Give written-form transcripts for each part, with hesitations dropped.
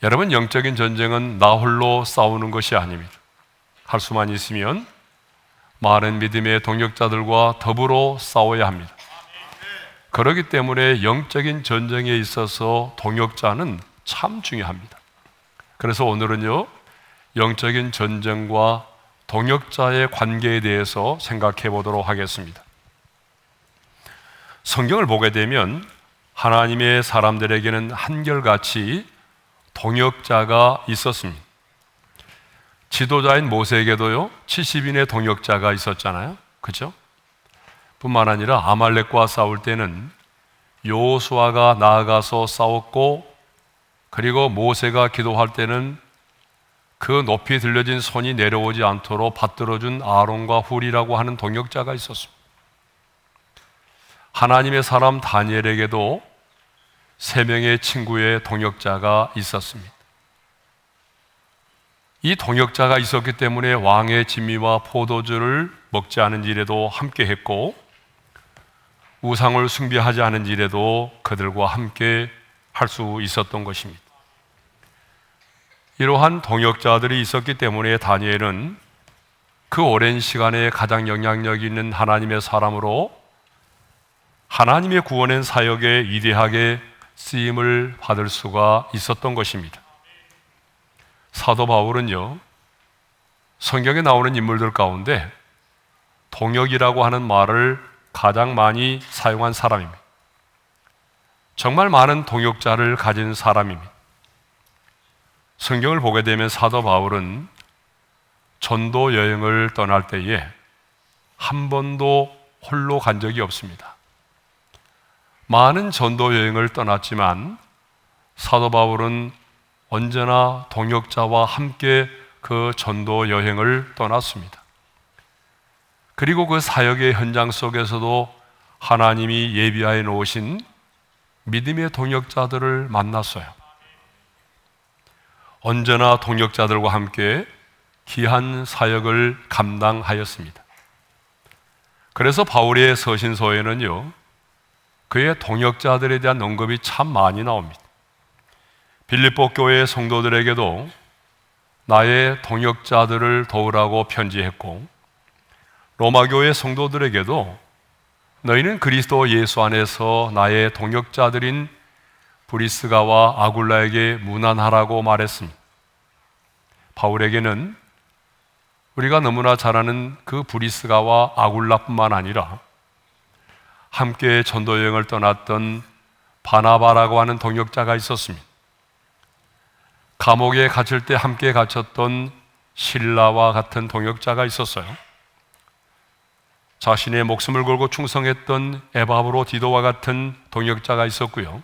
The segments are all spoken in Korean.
여러분, 영적인 전쟁은 나 홀로 싸우는 것이 아닙니다. 할 수만 있으면 많은 믿음의 동역자들과 더불어 싸워야 합니다. 그렇기 때문에 영적인 전쟁에 있어서 동역자는 참 중요합니다. 그래서 오늘은요, 영적인 전쟁과 동역자의 관계에 대해서 생각해 보도록 하겠습니다. 성경을 보게 되면 하나님의 사람들에게는 한결같이 동역자가 있었습니다. 지도자인 모세에게도요 70인의 동역자가 있었잖아요. 그렇죠? 뿐만 아니라 아말렉과 싸울 때는 여호수아가 나아가서 싸웠고, 그리고 모세가 기도할 때는 그 높이 들려진 손이 내려오지 않도록 받들어준 아론과 훌이라고 하는 동역자가 있었습니다. 하나님의 사람 다니엘에게도 3명의 친구의 동역자가 있었습니다. 이 동역자가 있었기 때문에 왕의 진미와 포도주를 먹지 않은 일에도 함께 했고, 우상을 숭배하지 않은 일에도 그들과 함께 할 수 있었던 것입니다. 이러한 동역자들이 있었기 때문에 다니엘은 그 오랜 시간에 가장 영향력 있는 하나님의 사람으로 하나님의 구원의 사역에 위대하게 쓰임을 받을 수가 있었던 것입니다. 사도 바울은요, 성경에 나오는 인물들 가운데 동역이라고 하는 말을 가장 많이 사용한 사람입니다. 정말 많은 동역자를 가진 사람입니다. 성경을 보게 되면 사도 바울은 전도 여행을 떠날 때에 한 번도 홀로 간 적이 없습니다. 많은 전도 여행을 떠났지만 사도 바울은 언제나 동역자와 함께 그 전도 여행을 떠났습니다. 그리고 그 사역의 현장 속에서도 하나님이 예비하여 놓으신 믿음의 동역자들을 만났어요. 언제나 동역자들과 함께 귀한 사역을 감당하였습니다. 그래서 바울의 서신서에는요, 그의 동역자들에 대한 언급이 참 많이 나옵니다. 빌립보 교회 성도들에게도 나의 동역자들을 도우라고 편지했고, 로마 교회 성도들에게도 너희는 그리스도 예수 안에서 나의 동역자들인 브리스가와 아굴라에게 문안하라고 말했습니다. 바울에게는 우리가 너무나 잘 아는 그 브리스가와 아굴라뿐만 아니라 함께 전도 여행을 떠났던 바나바라고 하는 동역자가 있었습니다. 감옥에 갇힐 때 함께 갇혔던 실라와 같은 동역자가 있었어요. 자신의 목숨을 걸고 충성했던 에바브로 디도와 같은 동역자가 있었고요.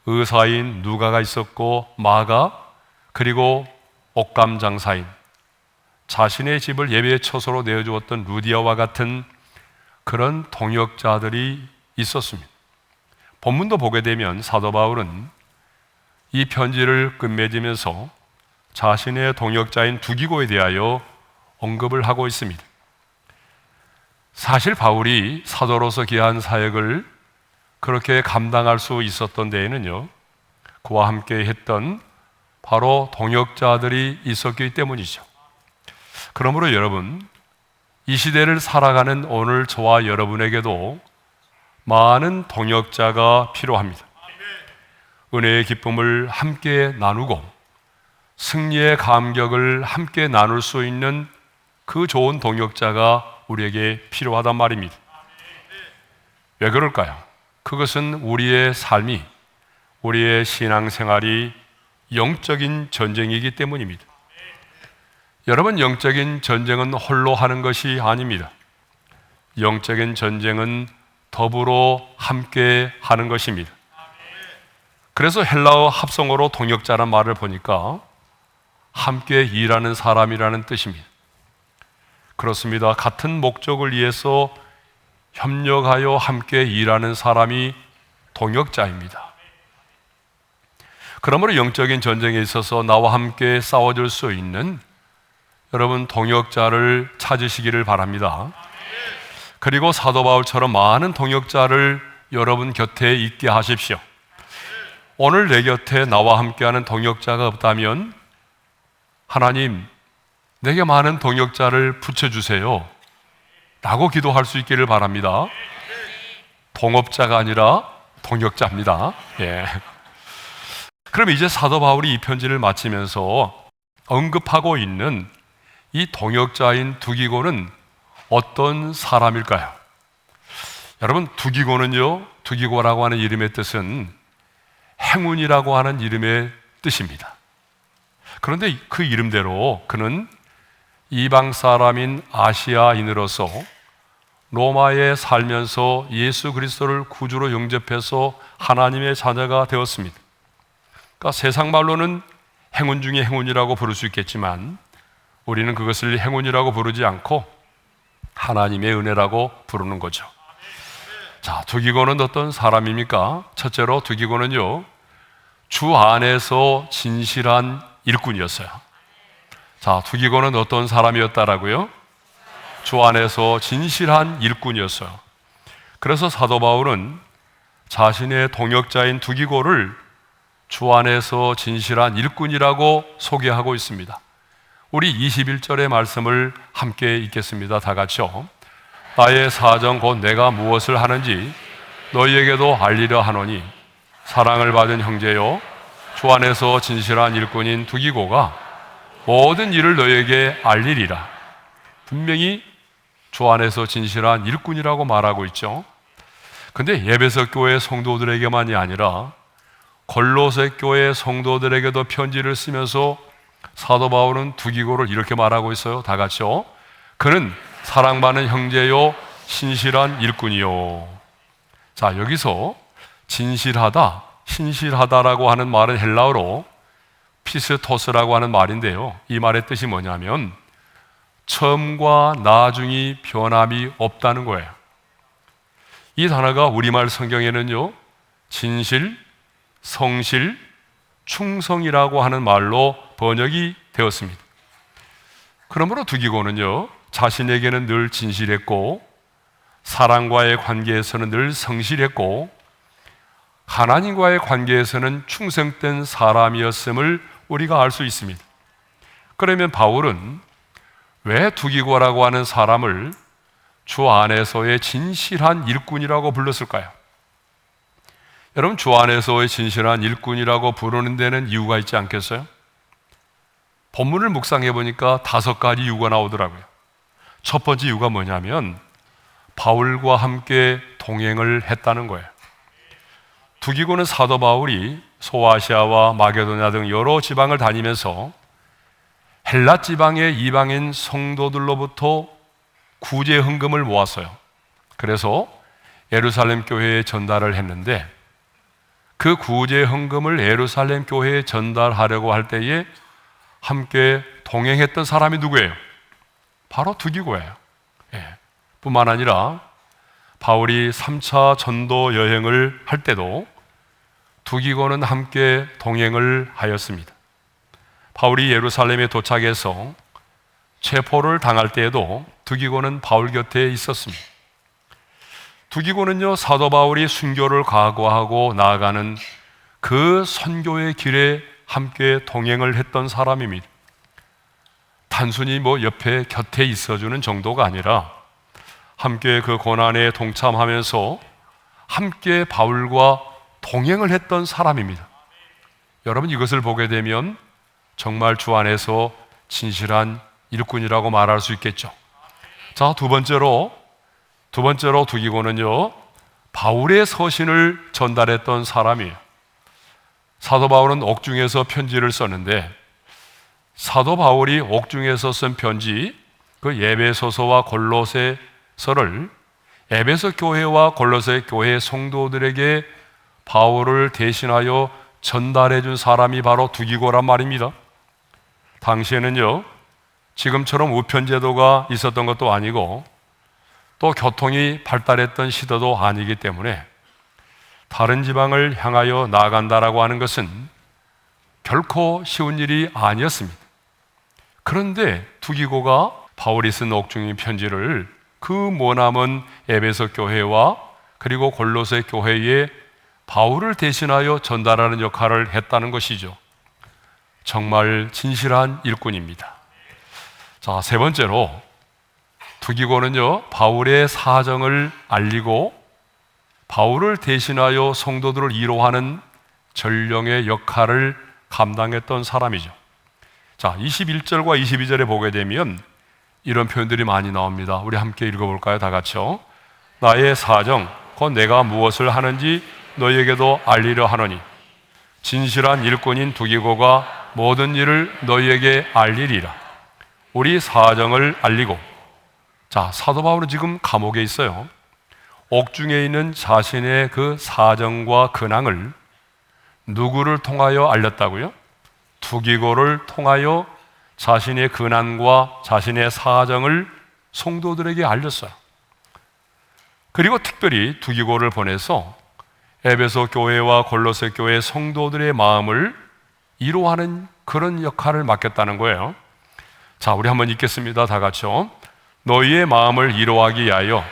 의사인 누가가 있었고, 마가, 그리고 옷감 장사인, 자신의 집을 예배의 처소로 내어주었던 루디아와 같은 그런 동역자들이 있었습니다. 본문도 보게 되면 사도 바울은 이 편지를 끝맺으면서 자신의 동역자인 두기고에 대하여 언급을 하고 있습니다. 사실 바울이 사도로서 귀한 사역을 그렇게 감당할 수 있었던 데에는요, 그와 함께 했던 바로 동역자들이 있었기 때문이죠. 그러므로 여러분, 이 시대를 살아가는 오늘 저와 여러분에게도 많은 동역자가 필요합니다. 은혜의 기쁨을 함께 나누고 승리의 감격을 함께 나눌 수 있는 그 좋은 동역자가 우리에게 필요하단 말입니다. 왜 그럴까요? 그것은 우리의 삶이, 우리의 신앙생활이 영적인 전쟁이기 때문입니다. 여러분, 영적인 전쟁은 홀로 하는 것이 아닙니다. 영적인 전쟁은 더불어 함께 하는 것입니다. 그래서 헬라어 합성어로 동역자란 말을 보니까 함께 일하는 사람이라는 뜻입니다. 그렇습니다. 같은 목적을 위해서 협력하여 함께 일하는 사람이 동역자입니다. 그러므로 영적인 전쟁에 있어서 나와 함께 싸워줄 수 있는 여러분 동역자를 찾으시기를 바랍니다. 그리고 사도 바울처럼 많은 동역자를 여러분 곁에 있게 하십시오. 오늘 내 곁에 나와 함께하는 동역자가 없다면 하나님, 내게 많은 동역자를 붙여주세요 라고 기도할 수 있기를 바랍니다. 동업자가 아니라 동역자입니다. 예. 그럼 이제 사도 바울이 이 편지를 마치면서 언급하고 있는 이 동역자인 두기고는 어떤 사람일까요? 여러분, 두기고라고 하는 이름의 뜻은 행운이라고 하는 이름의 뜻입니다. 그런데 그 이름대로 그는 이방 사람인 아시아인으로서 로마에 살면서 예수 그리스도를 구주로 영접해서 하나님의 자녀가 되었습니다. 그러니까 세상 말로는 행운 중에 행운이라고 부를 수 있겠지만 우리는 그것을 행운이라고 부르지 않고 하나님의 은혜라고 부르는 거죠. 자, 두기고는 어떤 사람입니까? 첫째로 두기고는요, 주 안에서 진실한 일꾼이었어요. 자, 두기고는 어떤 사람이었다라고요? 주 안에서 진실한 일꾼이었어요. 그래서 사도 바울은 자신의 동역자인 두기고를 주 안에서 진실한 일꾼이라고 소개하고 있습니다. 우리 21절의 말씀을 함께 읽겠습니다. 다 같이요. 나의 사정 곧 내가 무엇을 하는지 너희에게도 알리려 하노니 사랑을 받은 형제요 주 안에서 진실한 일꾼인 두기고가 모든 일을 너희에게 알리리라. 분명히 주 안에서 진실한 일꾼이라고 말하고 있죠. 근데 에베소 교회 성도들에게만이 아니라 골로새 교회 성도들에게도 편지를 쓰면서 사도 바울은 두기고를 이렇게 말하고 있어요. 다 같이요. 그는 사랑받는 형제요 신실한 일꾼이요. 자, 여기서 진실하다, 신실하다라고 하는 말은 헬라어로 피스토스라고 하는 말인데요, 이 말의 뜻이 뭐냐면 처음과 나중이 변함이 없다는 거예요. 이 단어가 우리말 성경에는요, 진실, 성실, 충성이라고 하는 말로 번역이 되었습니다. 그러므로 두기고는요, 자신에게는 늘 진실했고 사랑과의 관계에서는 늘 성실했고 하나님과의 관계에서는 충성된 사람이었음을 우리가 알 수 있습니다. 그러면 바울은 왜 두기고라고 하는 사람을 주 안에서의 진실한 일꾼이라고 불렀을까요? 여러분, 주 안에서의 진실한 일꾼이라고 부르는 데는 이유가 있지 않겠어요? 본문을 묵상해 보니까 5가지 이유가 나오더라고요. 첫 번째 이유가 뭐냐면 바울과 함께 동행을 했다는 거예요. 두기고는 사도 바울이 소아시아와 마게도냐 등 여러 지방을 다니면서 헬라 지방의 이방인 성도들로부터 구제 헌금을 모았어요. 그래서 예루살렘 교회에 전달을 했는데 그 구제 헌금을 예루살렘 교회에 전달하려고 할 때에 함께 동행했던 사람이 누구예요? 바로 두기고예요. 예. 뿐만 아니라 바울이 3차 전도 여행을 할 때도 두기고는 함께 동행을 하였습니다. 바울이 예루살렘에 도착해서 체포를 당할 때에도 두기고는 바울 곁에 있었습니다. 두기고는요, 사도 바울이 순교를 각오하고 나아가는 그 선교의 길에 함께 동행을 했던 사람입니다. 단순히 옆에 곁에 있어주는 정도가 아니라 함께 그 고난에 동참하면서 함께 바울과 동행을 했던 사람입니다. 여러분, 이것을 보게 되면 정말 주 안에서 진실한 일꾼이라고 말할 수 있겠죠. 자, 두 번째로 두기고는요, 바울의 서신을 전달했던 사람이에요. 사도 바울은 옥중에서 편지를 썼는데 사도 바울이 옥중에서 쓴 편지, 그 에베소서와 골로새서를 에베소 교회와 골로새 교회 성도들에게 바울을 대신하여 전달해 준 사람이 바로 두기고란 말입니다. 당시에는요, 지금처럼 우편제도가 있었던 것도 아니고 또 교통이 발달했던 시대도 아니기 때문에 다른 지방을 향하여 나아간다라고 하는 것은 결코 쉬운 일이 아니었습니다. 그런데 두기고가 바울이 쓴 옥중의 편지를 그 머나먼 에베소 교회와 그리고 골로새 교회에 바울을 대신하여 전달하는 역할을 했다는 것이죠. 정말 진실한 일꾼입니다. 자, 세 번째로 두기고는요, 바울의 사정을 알리고 바울을 대신하여 성도들을 위로하는 전령의 역할을 감당했던 사람이죠. 자, 21절과 22절에 보게 되면 이런 표현들이 많이 나옵니다. 우리 함께 읽어볼까요? 다 같이요. 나의 사정, 곧 내가 무엇을 하는지 너희에게도 알리려 하노니 진실한 일꾼인 두기고가 모든 일을 너희에게 알리리라. 우리 사정을 알리고. 자, 사도 바울은 지금 감옥에 있어요. 옥중에 있는 자신의 그 사정과 근황을 누구를 통하여 알렸다고요? 두기고를 통하여 자신의 근황과 자신의 사정을 성도들에게 알렸어요. 그리고 특별히 두기고를 보내서 에베소 교회와 골로새 교회 성도들의 마음을 위로하는 그런 역할을 맡겼다는 거예요. 자, 우리 한번 읽겠습니다. 다 같이요. 너희의 마음을 위로하기 위하여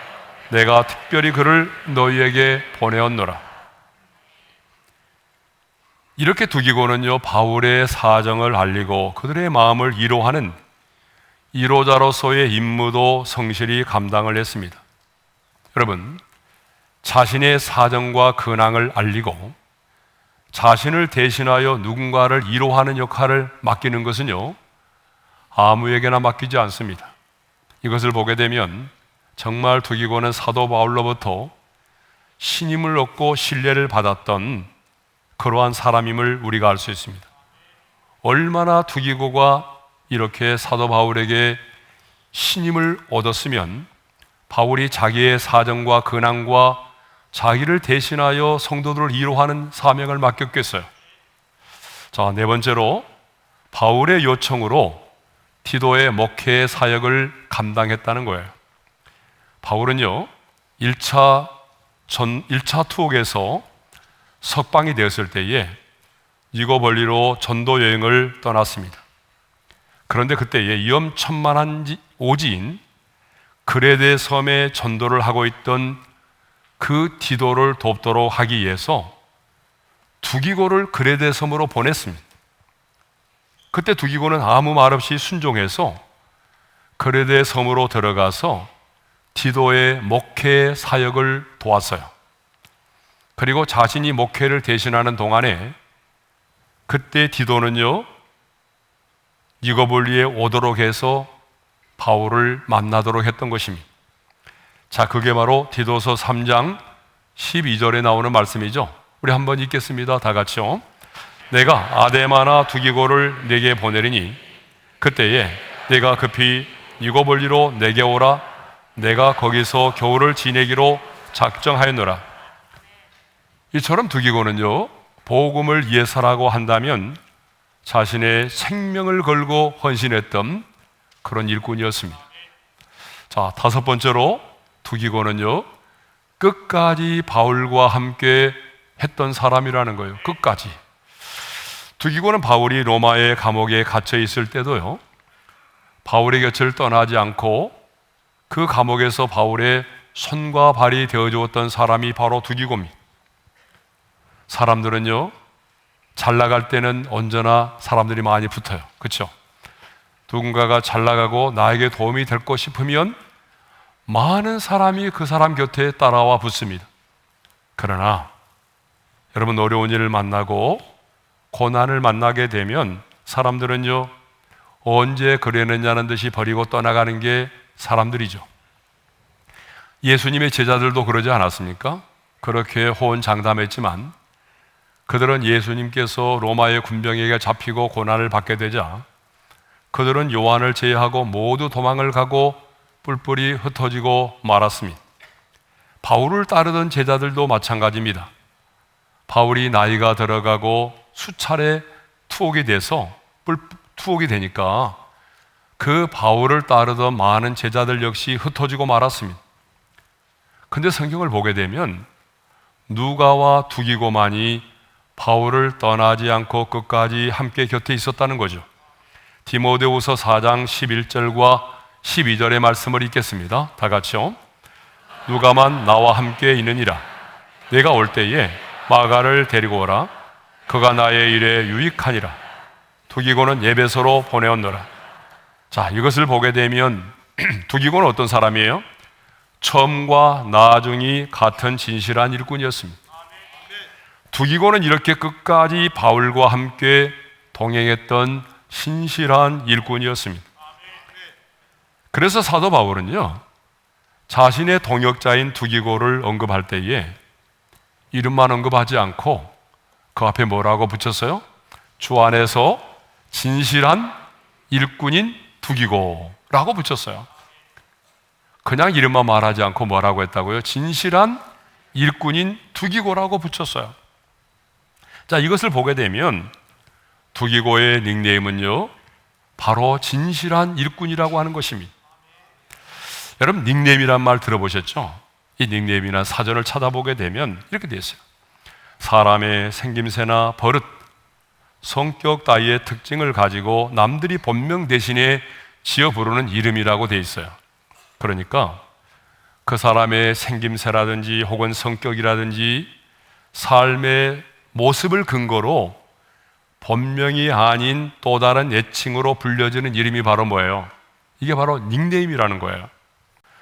내가 특별히 그를 너희에게 보내었노라. 이렇게 두기고는요, 바울의 사정을 알리고 그들의 마음을 위로하는 위로자로서의 임무도 성실히 감당을 했습니다. 여러분, 자신의 사정과 근황을 알리고 자신을 대신하여 누군가를 위로하는 역할을 맡기는 것은요, 아무에게나 맡기지 않습니다. 이것을 보게 되면 정말 두기고는 사도 바울로부터 신임을 얻고 신뢰를 받았던 그러한 사람임을 우리가 알 수 있습니다. 얼마나 두기고가 이렇게 사도 바울에게 신임을 얻었으면 바울이 자기의 사정과 근황과 자기를 대신하여 성도들을 위로하는 사명을 맡겼겠어요. 자, 네 번째로 바울의 요청으로 디도의 목회 사역을 감당했다는 거예요. 바울은요, 1차 투옥에서 석방이 되었을 때에 니고볼리로 전도 여행을 떠났습니다. 그런데 그때에 위험천만한 오지인 그레데 섬에 전도를 하고 있던 그 디도를 돕도록 하기 위해서 두기고를 그레데 섬으로 보냈습니다. 그때 두기고는 아무 말 없이 순종해서 그레데 섬으로 들어가서 디도의 목회 사역을 도왔어요. 그리고 자신이 목회를 대신하는 동안에 그때 디도는요, 니고볼리에 오도록 해서 바울을 만나도록 했던 것입니다. 자, 그게 바로 디도서 3장 12절에 나오는 말씀이죠. 우리 한번 읽겠습니다. 다 같이요. 내가 아데마나 두기고를 내게 보내리니 그때에 내가 급히 니고볼리로 내게 오라. 내가 거기서 겨울을 지내기로 작정하였노라. 이처럼 두기고는요, 복음을 위해서라고 한다면 자신의 생명을 걸고 헌신했던 그런 일꾼이었습니다. 자, 다섯 번째로 두기고는요, 끝까지 바울과 함께 했던 사람이라는 거예요. 끝까지. 두기고는 바울이 로마의 감옥에 갇혀 있을 때도요, 바울의 곁을 떠나지 않고 그 감옥에서 바울의 손과 발이 되어주었던 사람이 바로 두기고입니다. 사람들은요, 잘 나갈 때는 언제나 사람들이 많이 붙어요. 그렇죠? 누군가가 잘 나가고 나에게 도움이 될 것 싶으면 많은 사람이 그 사람 곁에 따라와 붙습니다. 그러나 여러분, 어려운 일을 만나고 고난을 만나게 되면 사람들은요, 언제 그랬느냐는 듯이 버리고 떠나가는 게 사람들이죠. 예수님의 제자들도 그러지 않았습니까? 그렇게 호언장담했지만 그들은 예수님께서 로마의 군병에게 잡히고 고난을 받게 되자 그들은 요한을 제외하고 모두 도망을 가고 뿔뿔이 흩어지고 말았습니다. 바울을 따르던 제자들도 마찬가지입니다. 바울이 나이가 들어가고 수차례 투옥이 돼서 투옥이 되니까 그 바울을 따르던 많은 제자들 역시 흩어지고 말았습니다. 근데 성경을 보게 되면 누가와 두기고만이 바울을 떠나지 않고 끝까지 함께 곁에 있었다는 거죠. 디모데후서 4장 11절과 12절의 말씀을 읽겠습니다. 다 같이요. 누가만 나와 함께 있느니라. 내가 올 때에 마가를 데리고 오라. 그가 나의 일에 유익하니라. 두기고는 예배소로 보내었노라. 자, 이것을 보게 되면 두기고는 어떤 사람이에요? 처음과 나중이 같은 진실한 일꾼이었습니다. 두기고는 이렇게 끝까지 바울과 함께 동행했던 신실한 일꾼이었습니다. 그래서 사도 바울은요, 자신의 동역자인 두기고를 언급할 때에 이름만 언급하지 않고 그 앞에 뭐라고 붙였어요? 주 안에서 진실한 일꾼인 두기고라고 붙였어요. 그냥 이름만 말하지 않고 뭐라고 했다고요? 진실한 일꾼인 두기고라고 붙였어요. 자, 이것을 보게 되면 두기고의 닉네임은요, 바로 진실한 일꾼이라고 하는 것입니다. 여러분, 닉네임이란 말 들어보셨죠? 이 닉네임이나 사전을 찾아보게 되면 이렇게 되어 있어요. 사람의 생김새나 버릇, 성격 따위의 특징을 가지고 남들이 본명 대신에 지어 부르는 이름이라고 되어 있어요. 그러니까 그 사람의 생김새라든지 혹은 성격이라든지 삶의 모습을 근거로 본명이 아닌 또 다른 애칭으로 불려지는 이름이 바로 뭐예요? 이게 바로 닉네임이라는 거예요.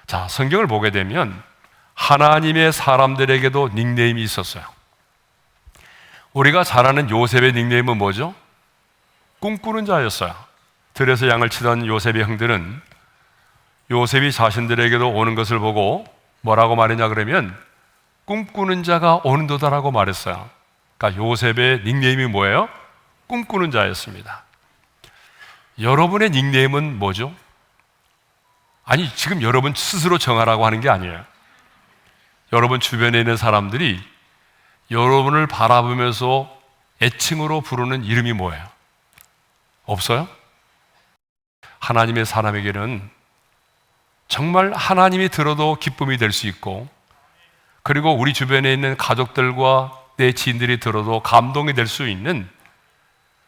자, 성경을 보게 되면 하나님의 사람들에게도 닉네임이 있었어요. 우리가 잘 아는 요셉의 닉네임은 뭐죠? 꿈꾸는 자였어요. 들에서 양을 치던 요셉의 형들은 요셉이 자신들에게도 오는 것을 보고 뭐라고 말했냐 그러면 꿈꾸는 자가 오는도다라고 말했어요. 그러니까 요셉의 닉네임이 뭐예요? 꿈꾸는 자였습니다. 여러분의 닉네임은 뭐죠? 아니, 지금 여러분 스스로 정하라고 하는 게 아니에요. 여러분 주변에 있는 사람들이 여러분을 바라보면서 애칭으로 부르는 이름이 뭐예요? 없어요? 하나님의 사람에게는 정말 하나님이 들어도 기쁨이 될 수 있고, 그리고 우리 주변에 있는 가족들과 내 지인들이 들어도 감동이 될 수 있는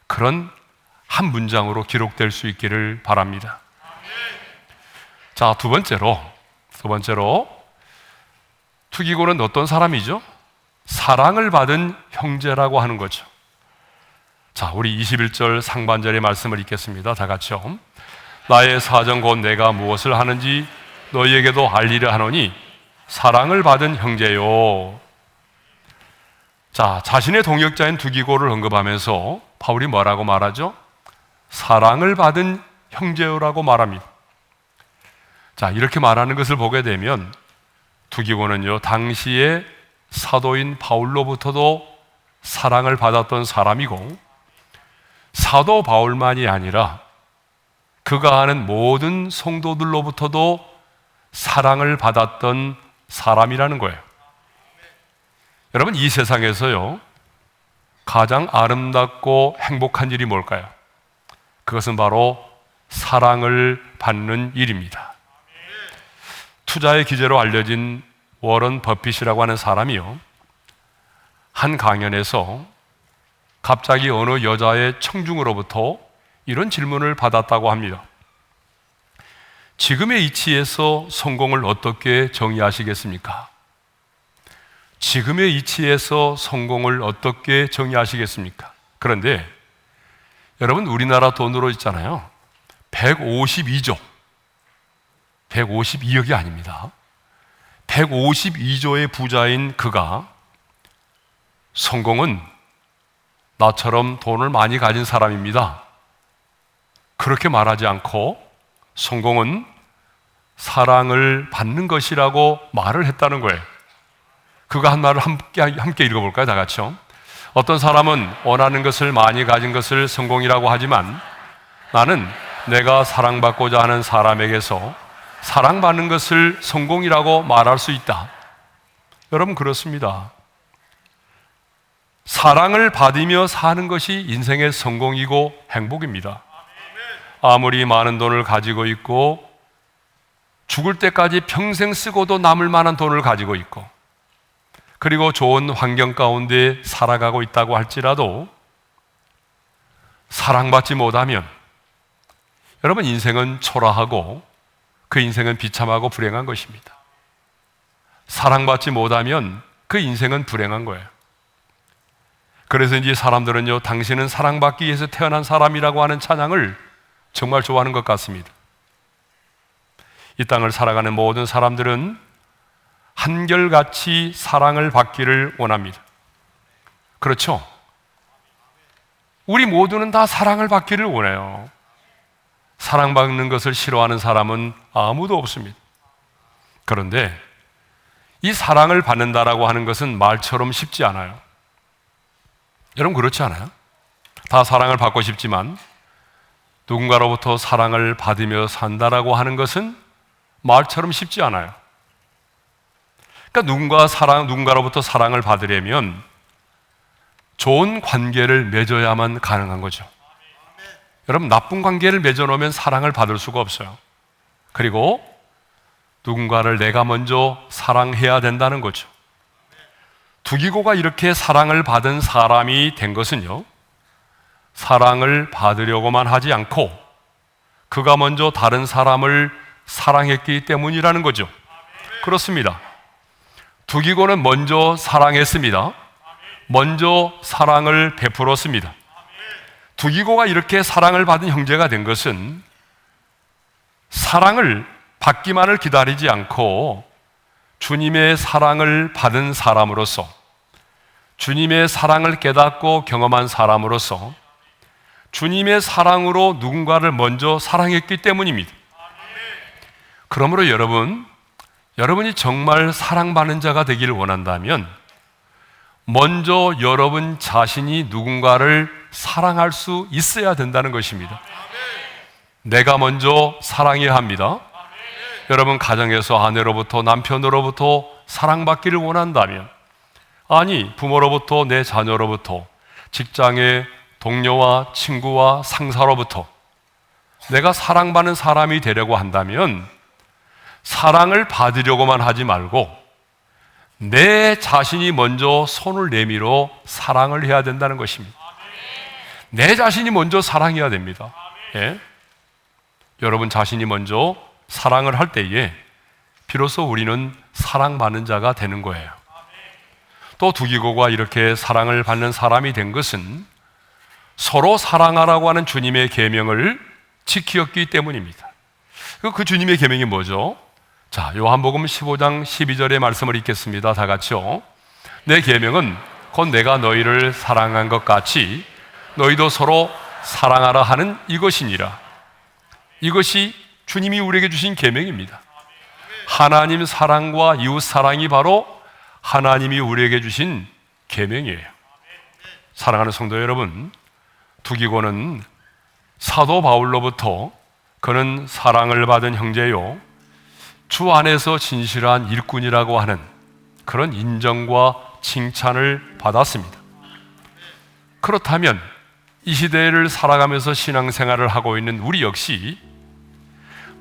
그런 한 문장으로 기록될 수 있기를 바랍니다. 자, 두 번째로 투기고는 어떤 사람이죠? 사랑을 받은 형제라고 하는 거죠. 자, 우리 21절 상반절의 말씀을 읽겠습니다. 다 같이요. 나의 사정 곧 내가 무엇을 하는지 너희에게도 알리려 하노니 사랑을 받은 형제요. 자, 자신의 동역자인 두기고를 언급하면서 바울이 뭐라고 말하죠? 사랑을 받은 형제요라고 말합니다. 자, 이렇게 말하는 것을 보게 되면 두기고는요, 당시에 사도인 바울로부터도 사랑을 받았던 사람이고, 사도 바울만이 아니라 그가 아는 모든 성도들로부터도 사랑을 받았던 사람이라는 거예요. 여러분, 이 세상에서요, 가장 아름답고 행복한 일이 뭘까요? 그것은 바로 사랑을 받는 일입니다. 투자의 기재로 알려진 워런 버핏이라고 하는 사람이요, 한 강연에서 갑자기 어느 여자의 청중으로부터 이런 질문을 받았다고 합니다. 지금의 이치에서 성공을 어떻게 정의하시겠습니까? 지금의 이치에서 성공을 어떻게 정의하시겠습니까? 그런데 여러분, 우리나라 돈으로 있잖아요, 152억이 아닙니다. 152조의 부자인 그가 성공은 나처럼 돈을 많이 가진 사람입니다, 그렇게 말하지 않고 성공은 사랑을 받는 것이라고 말을 했다는 거예요. 그가 한 말을 함께 읽어볼까요? 다 같이요. 어떤 사람은 원하는 것을 많이 가진 것을 성공이라고 하지만 나는 내가 사랑받고자 하는 사람에게서 사랑받는 것을 성공이라고 말할 수 있다. 여러분, 그렇습니다. 사랑을 받으며 사는 것이 인생의 성공이고 행복입니다. 아무리 많은 돈을 가지고 있고 죽을 때까지 평생 쓰고도 남을 만한 돈을 가지고 있고, 그리고 좋은 환경 가운데 살아가고 있다고 할지라도 사랑받지 못하면 여러분, 인생은 초라하고 그 인생은 비참하고 불행한 것입니다. 사랑받지 못하면 그 인생은 불행한 거예요. 그래서인지 사람들은요, 당신은 사랑받기 위해서 태어난 사람이라고 하는 찬양을 정말 좋아하는 것 같습니다. 이 땅을 살아가는 모든 사람들은 한결같이 사랑을 받기를 원합니다. 그렇죠? 우리 모두는 다 사랑을 받기를 원해요. 사랑받는 것을 싫어하는 사람은 아무도 없습니다. 그런데 이 사랑을 받는다라고 하는 것은 말처럼 쉽지 않아요. 여러분 그렇지 않아요? 다 사랑을 받고 싶지만 누군가로부터 사랑을 받으며 산다라고 하는 것은 말처럼 쉽지 않아요. 그러니까 누군가로부터 사랑을 받으려면 좋은 관계를 맺어야만 가능한 거죠. 여러분, 나쁜 관계를 맺어놓으면 사랑을 받을 수가 없어요. 그리고 누군가를 내가 먼저 사랑해야 된다는 거죠. 두기고가 이렇게 사랑을 받은 사람이 된 것은요, 사랑을 받으려고만 하지 않고 그가 먼저 다른 사람을 사랑했기 때문이라는 거죠. 그렇습니다. 두기고는 먼저 사랑했습니다. 먼저 사랑을 베풀었습니다. 두기고가 이렇게 사랑을 받은 형제가 된 것은 사랑을 받기만을 기다리지 않고 주님의 사랑을 받은 사람으로서, 주님의 사랑을 깨닫고 경험한 사람으로서 주님의 사랑으로 누군가를 먼저 사랑했기 때문입니다. 그러므로 여러분이 정말 사랑받는 자가 되기를 원한다면 먼저 여러분 자신이 누군가를 사랑할 수 있어야 된다는 것입니다. 내가 먼저 사랑해야 합니다. 여러분 가정에서 아내로부터 남편으로부터 사랑받기를 원한다면, 아니 부모로부터 내 자녀로부터, 직장의 동료와 친구와 상사로부터 내가 사랑받는 사람이 되려고 한다면 사랑을 받으려고만 하지 말고 내 자신이 먼저 손을 내밀어 사랑을 해야 된다는 것입니다. 내 자신이 먼저 사랑해야 됩니다. 예? 여러분 자신이 먼저 사랑을 할 때에 비로소 우리는 사랑받는 자가 되는 거예요. 또 두기고가 이렇게 사랑을 받는 사람이 된 것은 서로 사랑하라고 하는 주님의 계명을 지키었기 때문입니다. 그 주님의 계명이 뭐죠? 자, 요한복음 15장 12절의 말씀을 읽겠습니다. 다 같이요. 내 계명은 곧 내가 너희를 사랑한 것 같이 너희도 서로 사랑하라 하는 이것이니라. 이것이 주님이 우리에게 주신 계명입니다. 하나님 사랑과 이웃 사랑이 바로 하나님이 우리에게 주신 계명이에요. 사랑하는 성도 여러분, 두기고는 사도 바울로부터 그는 사랑을 받은 형제요, 주 안에서 진실한 일꾼이라고 하는 그런 인정과 칭찬을 받았습니다. 그렇다면 이 시대를 살아가면서 신앙생활을 하고 있는 우리 역시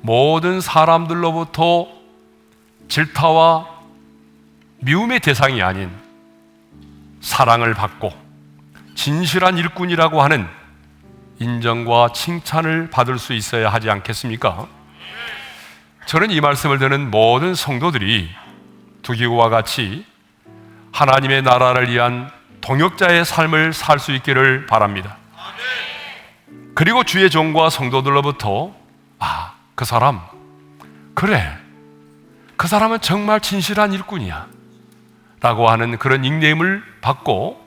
모든 사람들로부터 질타와 미움의 대상이 아닌 사랑을 받고 진실한 일꾼이라고 하는 인정과 칭찬을 받을 수 있어야 하지 않겠습니까? 저는 이 말씀을 듣는 모든 성도들이 두기고와 같이 하나님의 나라를 위한 동역자의 삶을 살 수 있기를 바랍니다. 그리고 주의 종과 성도들로부터 그 사람, 그래, 그 사람은 정말 진실한 일꾼이야 라고 하는 그런 닉네임을 받고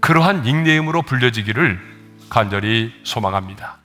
그러한 닉네임으로 불려지기를 간절히 소망합니다.